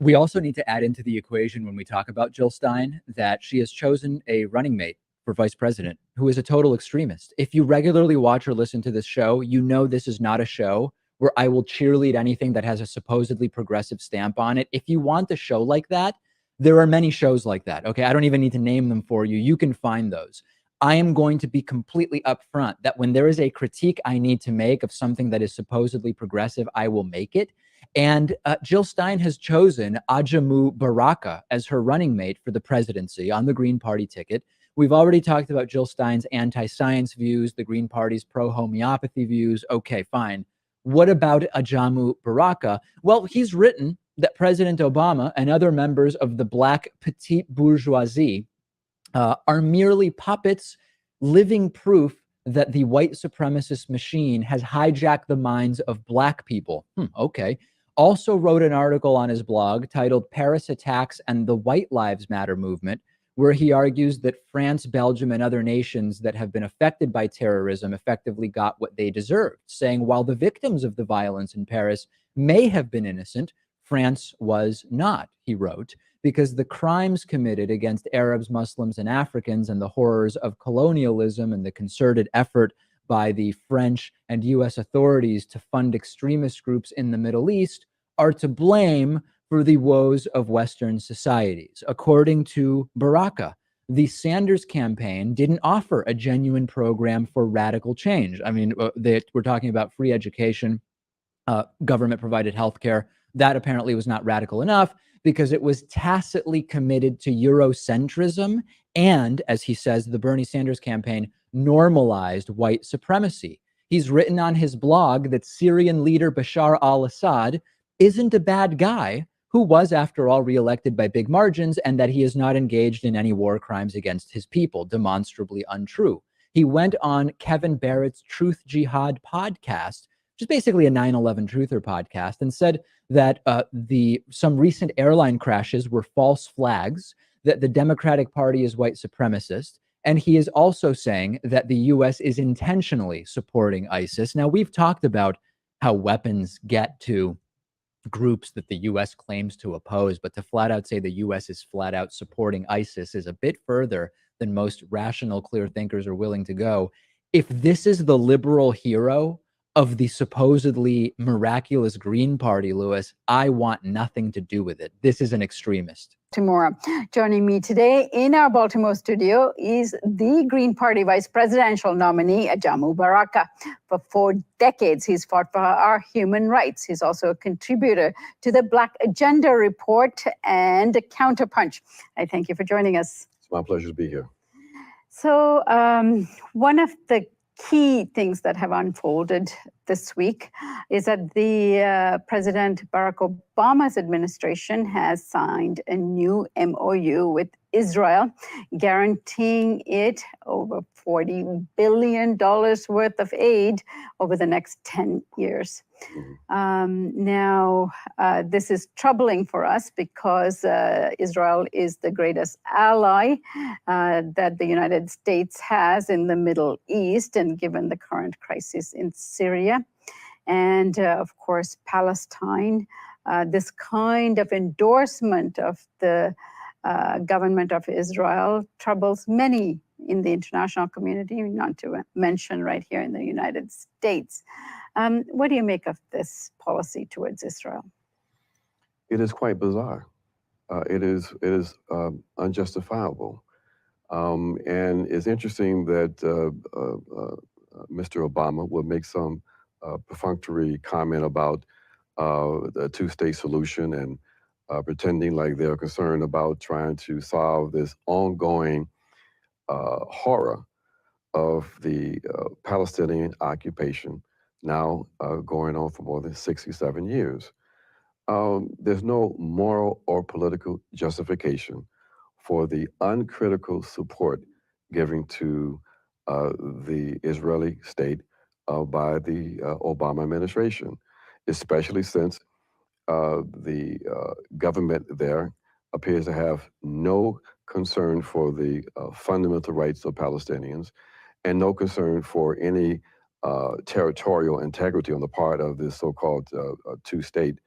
We also need to add into the equation when we talk about Jill Stein that she has chosen a running mate for vice president who is a total extremist. If you regularly watch or listen to this show, you know this is not a show where I will cheerlead anything that has a supposedly progressive stamp on it. If you want a show like that, there are many shows like that. Okay. I don't even need to name them for you. You can find those. I am going to be completely upfront that when there is a critique I need to make of something that is supposedly progressive, I will make it. And Jill Stein has chosen Ajamu Baraka as her running mate for the presidency on the Green Party ticket. We've already talked about Jill Stein's anti-science views, the Green Party's pro-homeopathy views. Okay, fine. What about Ajamu Baraka? Well, he's written that President Obama and other members of the black petite bourgeoisie are merely puppets, living proof that the white supremacist machine has hijacked the minds of black people. Okay. Also wrote an article on his blog titled Paris Attacks and the White Lives Matter Movement, where he argues that France, Belgium, and other nations that have been affected by terrorism effectively got what they deserved, saying while the victims of the violence in Paris may have been innocent, France was not, he wrote, because the crimes committed against Arabs, Muslims, and Africans and the horrors of colonialism and the concerted effort by the French and US authorities to fund extremist groups in the Middle East are to blame for the woes of Western societies. According to Baraka, the Sanders campaign didn't offer a genuine program for radical change. I mean, we're talking about free education, government-provided healthcare. That apparently was not radical enough because it was tacitly committed to Eurocentrism and, as he says, the Bernie Sanders campaign normalized white supremacy. He's written on his blog that Syrian leader Bashar al-Assad isn't a bad guy who was, after all, reelected by big margins, and that he is not engaged in any war crimes against his people, demonstrably untrue. He went on Kevin Barrett's Truth Jihad podcast, which is basically a 9/11 truther podcast, and said that some recent airline crashes were false flags, that the Democratic Party is white supremacist. And he is also saying that the U.S. is intentionally supporting ISIS. Now, we've talked about how weapons get to groups that the U.S. claims to oppose, but to flat out say the U.S. is flat out supporting ISIS is a bit further than most rational, clear thinkers are willing to go. If this is the liberal hero of the supposedly miraculous Green Party, Lewis, I want nothing to do with it. This is an extremist. Tomorrow. Joining me today in our Baltimore studio is the Green Party vice presidential nominee, Ajamu Baraka. For 4 decades, he's fought for our human rights. He's also a contributor to the Black Agenda Report and Counterpunch. I thank you for joining us. It's my pleasure to be here. So one of the key things that have unfolded this week is that the President Barack Obama's administration has signed a new MOU with Israel, guaranteeing it over $40 billion worth of aid over the next 10 years. Now, this is troubling for us because Israel is the greatest ally that the United States has in the Middle East, and given the current crisis in Syria, and of course, Palestine, this kind of endorsement of the government of Israel troubles many in the international community, not to mention right here in the United States. What do you make of this policy towards Israel? It is quite bizarre. It is unjustifiable. And it's interesting that Mr. Obama will make some perfunctory comment about the two-state solution and pretending like they're concerned about trying to solve this ongoing horror of the Palestinian occupation, now going on for more than 67 years. There's no moral or political justification for the uncritical support given to the Israeli state by the Obama administration, especially since the government there appears to have no concern for the fundamental rights of Palestinians and no concern for any territorial integrity on the part of this so-called two-state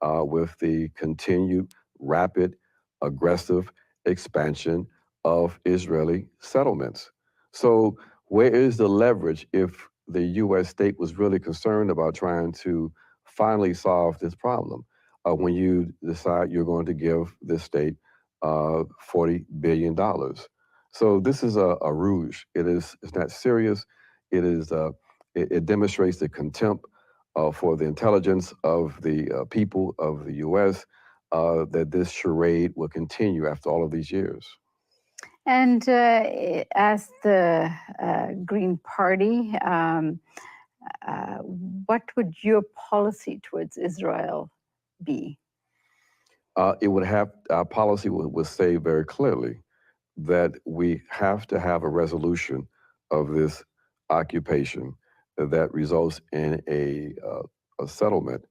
with the continued rapid, aggressive expansion of Israeli settlements. So, where is the leverage if the U.S. state was really concerned about trying to finally solve this problem? When you decide you're going to give this state $40 billion. So this is a ruse. It's not serious. It is it demonstrates the contempt for the intelligence of the people of the U.S. That this charade will continue after all of these years. And as the Green Party, what would your policy towards Israel be? It would have our policy would say very clearly that we have to have a resolution of this occupation that results in a settlement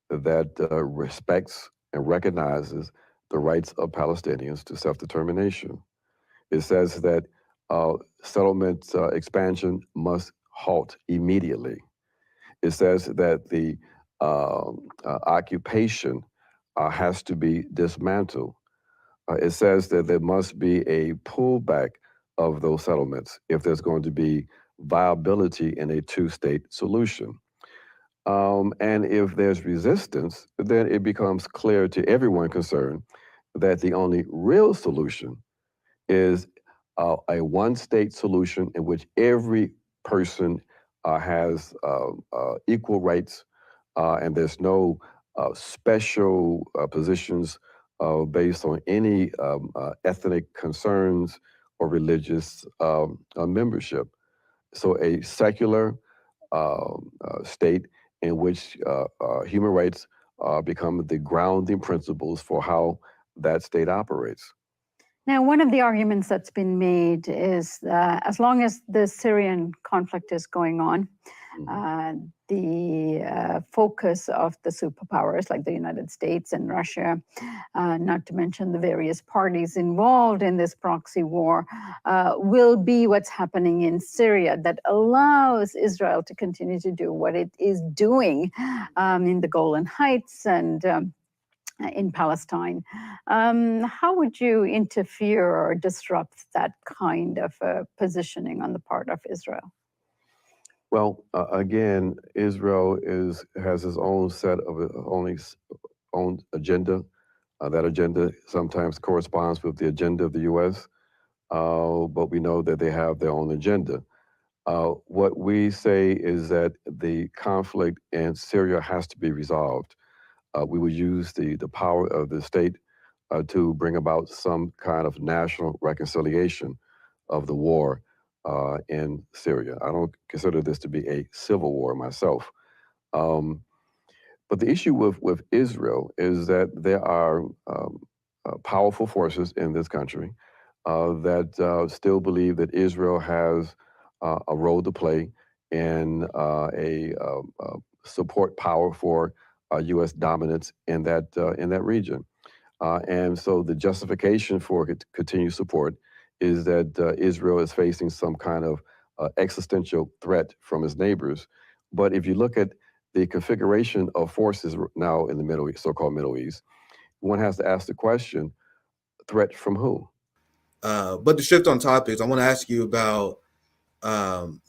that respects and recognizes the rights of Palestinians to self-determination. It says that settlement expansion must halt immediately. It says that the occupation has to be dismantled. It says that there must be a pullback of those settlements if there's going to be viability in a two-state solution. And if there's resistance, then it becomes clear to everyone concerned that the only real solution is a one-state solution in which every person has equal rights, and there's no special positions based on any ethnic concerns or religious membership. So a secular state in which human rights become the grounding principles for how that state operates. Now, one of the arguments that's been made is that as long as the Syrian conflict is going on, the focus of the superpowers like the United States and Russia, not to mention the various parties involved in this proxy war, will be what's happening in Syria that allows Israel to continue to do what it is doing in the Golan Heights and in Palestine. How would you interfere or disrupt that kind of positioning on the part of Israel? Well, again, Israel has its own set of own agenda. That agenda sometimes corresponds with the agenda of the U.S., but we know that they have their own agenda. What we say is that the conflict in Syria has to be resolved. We would use the power of the state to bring about some kind of national reconciliation of the war in Syria. I don't consider this to be a civil war myself. But the issue with Israel is that there are powerful forces in this country that still believe that Israel has a role to play in a support power for U.S. dominance in that region. And so the justification for continued support is that Israel is facing some kind of existential threat from its neighbors. But if you look at the configuration of forces now in the Middle East, so-called Middle East, one has to ask the question, threat from who? But to shift on topics, I want to ask you about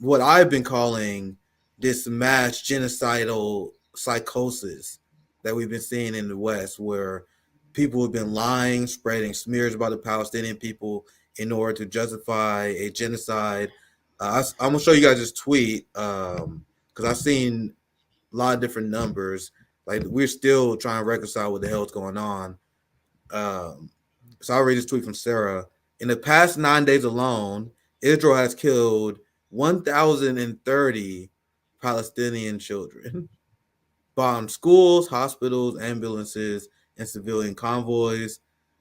what I've been calling this mass genocidal psychosis that we've been seeing in the West, where people have been lying, spreading smears about the Palestinian people in order to justify a genocide. I'm going to show you guys this tweet because I've seen a lot of different numbers. Like, we're still trying to reconcile what the hell is going on. So I'll read this tweet from Sarah. In the past 9 days alone, Israel has killed 1,030 Palestinian children, bombed schools, hospitals, ambulances, and civilian convoys,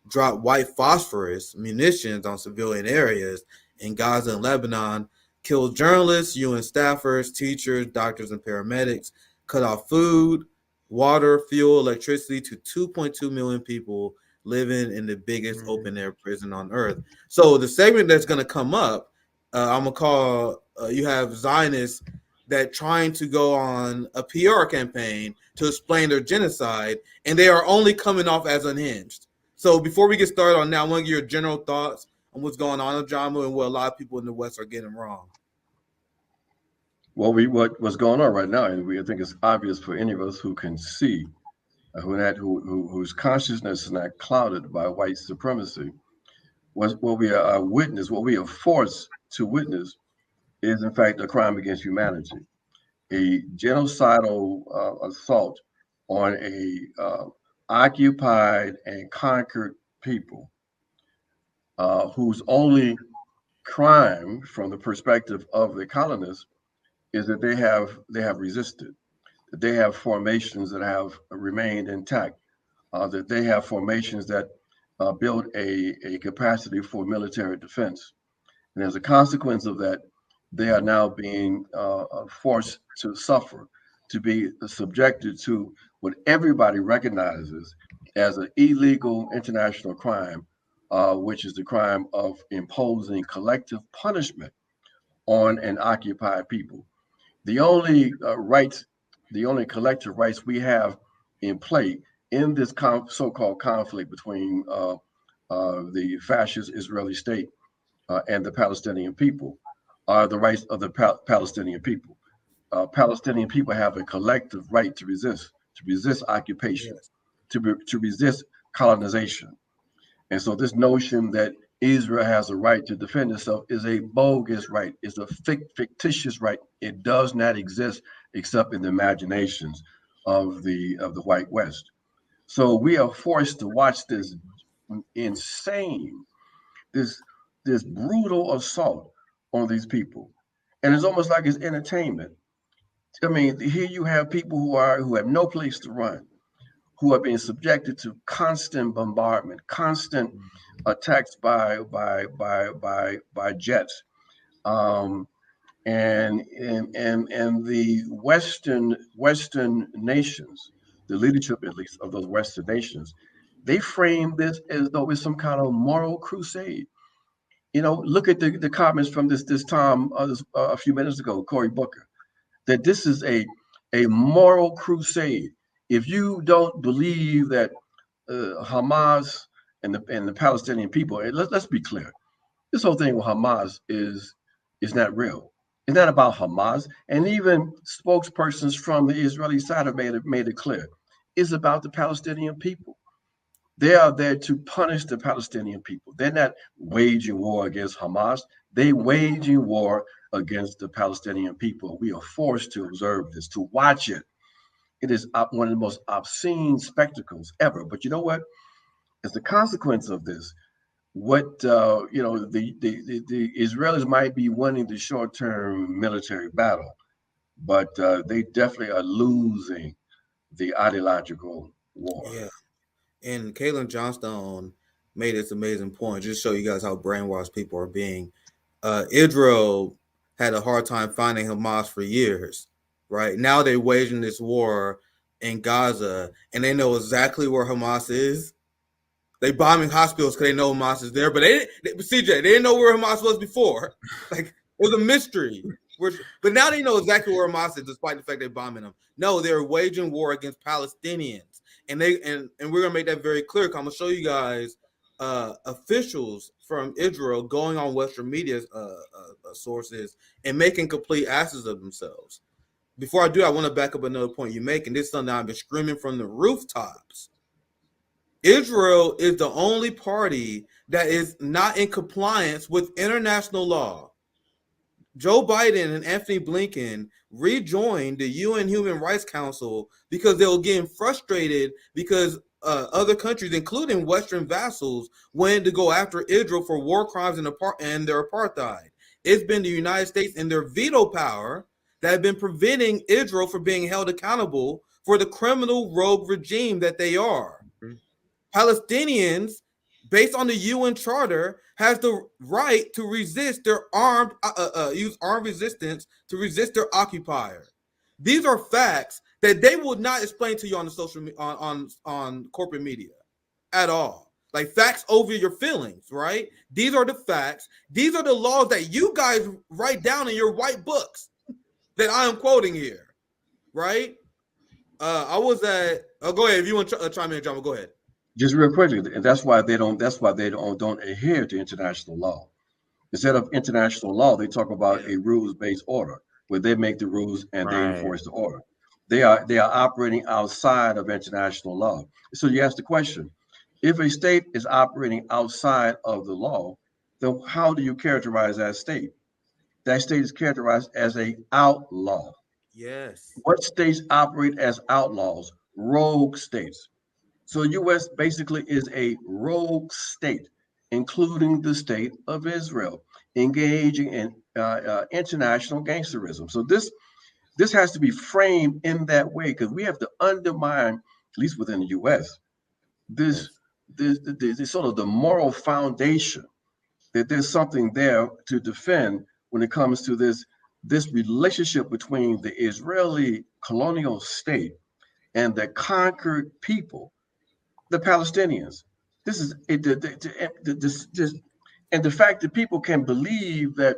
dropped white phosphorus munitions on civilian areas in Gaza and Lebanon, killed journalists, UN staffers, teachers, doctors, and paramedics, cut off food, water, fuel, electricity to 2.2 million people living in the biggest open-air prison on earth. So the segment that's going to come up, I'm going to call, you have Zionists that trying to go on a PR campaign to explain their genocide, and they are only coming off as unhinged. So before we get started on that, I want to get your general thoughts on what's going on, Ajamu, and what a lot of people in the West are getting wrong. Well, what's going on right now, and I think it's obvious for any of us who can see, whose consciousness is not clouded by white supremacy. What we are forced to witness is, in fact, a crime against humanity, a genocidal assault on a occupied and conquered people, whose only crime, from the perspective of the colonists, is that they have resisted, that they have formations that have remained intact, that they have formations that build a capacity for military defense. And as a consequence of that, they are now being forced to suffer, to be subjected to what everybody recognizes as an illegal international crime, which is the crime of imposing collective punishment on an occupied people. The only the only collective rights we have in play in this so-called conflict between the fascist Israeli state and the Palestinian people are the rights of the Palestinian people. Palestinian people have a collective right to resist occupation, Yes. to resist colonization. And so this notion that Israel has a right to defend itself is a bogus right. It's a fictitious right. It does not exist except in the imaginations of the white West. So we are forced to watch this insane, this this brutal assault on these people, and it's almost like it's entertainment. I mean, here you have people who have no place to run, who are being subjected to constant bombardment, constant attacks by jets, um, and the Western nations, the leadership at least of those Western nations, they frame this as though it's some kind of moral crusade. Look at the comments from this Tom a few minutes ago, Cory Booker, that this is a moral crusade. If you don't believe that Hamas and the Palestinian people, and let's be clear, this whole thing with Hamas is not real. It's not about Hamas, and even spokespersons from the Israeli side have made it clear. It's about the Palestinian people. They are there to punish the Palestinian people. They're not waging war against Hamas. They waging war against the Palestinian people. We are forced to observe this, to watch it. It is one of the most obscene spectacles ever. But you know what? As a consequence of this, what the Israelis might be winning the short-term military battle, but they definitely are losing the ideological war. Yeah. And Caitlin Johnstone made this amazing point, just to show you guys how brainwashed people are being. Israel had a hard time finding Hamas for years, right? Now they're waging this war in Gaza, and they know exactly where Hamas is. They bombing hospitals because they know Hamas is there, but CJ, they didn't know where Hamas was before. Like, it was a mystery. But now they know exactly where Hamas is, despite the fact they're bombing them. No, they're waging war against Palestinians, and we're gonna make that very clear. I'm gonna show you guys officials from Israel going on Western media sources and making complete asses of themselves. Before I do, I want to back up another point you make, and this is something I've been screaming from the rooftops. Israel is the only party that is not in compliance with international law. Joe Biden and Anthony Blinken rejoined the UN Human Rights Council because they were getting frustrated because other countries, including Western vassals, wanted to go after Israel for war crimes and their apartheid. It's been the United States and their veto power that have been preventing Israel from being held accountable for the criminal rogue regime that they are. Palestinians, based on the UN Charter, has the right to resist their use armed resistance to resist their occupier. These are facts that they will not explain to you on the social on corporate media at all. Like, facts over your feelings, right? These are the facts. These are the laws that you guys write down in your white books. that I am quoting here, right? I was at. Go ahead if you want to chime in, John. Go ahead. Just real quickly, and that's why they don't adhere to international law. Instead of international law, they talk about a rules-based order where they make the rules and they enforce the order. They are operating outside of international law. So you ask the question: if a state is operating outside of the law, then how do you characterize that state? That state is characterized as an outlaw. Yes. What states operate as outlaws? Rogue states. So the U.S. basically is a rogue state, including the state of Israel, engaging in international gangsterism. So this has to be framed in that way because we have to undermine, at least within the U.S., this this sort of the moral foundation that there's something there to defend when it comes to this relationship between the Israeli colonial state and the conquered people, the Palestinians. This is it. This, and the fact that people can believe that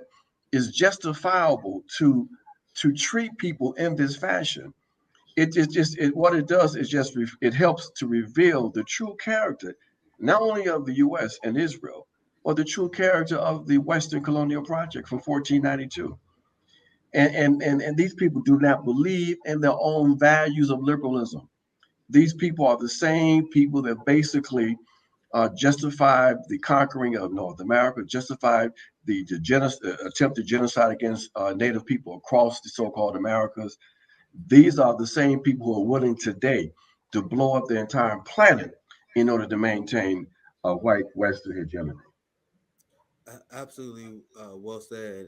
is justifiable to treat people in this fashion. What it does is just it helps to reveal the true character, not only of the U.S. and Israel, but the true character of the Western colonial project from 1492. And these people do not believe in their own values of liberalism. These people are the same people that basically justified the conquering of North America, justified the attempted genocide against Native people across the so-called Americas. These are the same people who are willing today to blow up the entire planet in order to maintain a white Western hegemony. Absolutely well said.